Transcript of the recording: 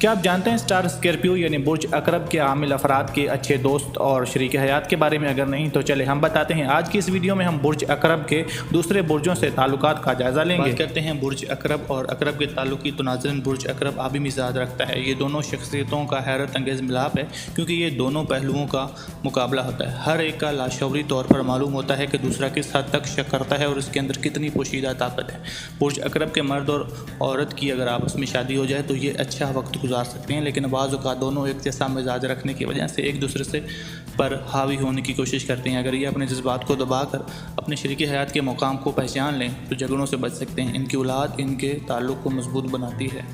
क्या आप जानते हैं स्टार स्कॉर्पियो यानी बुर्ज अकरब के आमिल अफराद के अच्छे दोस्त और शरीक हयात के बारे में? अगर नहीं तो चले हम बताते हैं। आज की इस वीडियो में हम बुर्ज अकरब के दूसरे बुर्जों से ताल्लुकात का जायज़ा लेंगे। बात करते हैं बुर्ज अकरब और अकरब के ताल्लुकी। तो नाज़रीन, बुर्ज अकरब आबी मिजाज रखता है। ये दोनों शख्सियतों का हैरत अंगेज़ मिलाप है, क्योंकि ये दोनों पहलुओं का मुकाबला होता है। हर एक का लाशौरी तौर पर मालूम होता है कि दूसरा किस हद तक शक करता है और उसके अंदर कितनी पोशीदा ताकत है। बुर्ज अकरब के मर्द और औरत की अगर आपस में शादी हो जाए तो ये अच्छा वक्त गुजार सकते हैं, लेकिन बाज़ औक़ात दोनों एक जैसा मिजाज रखने की वजह से एक दूसरे से पर हावी होने की कोशिश करते हैं। अगर ये अपने जज्बात को दबाकर अपने शरीकी हयात के मुकाम को पहचान लें तो झगड़ों से बच सकते हैं। इनकी औलाद इनके ताल्लुक़ को मजबूत बनाती है।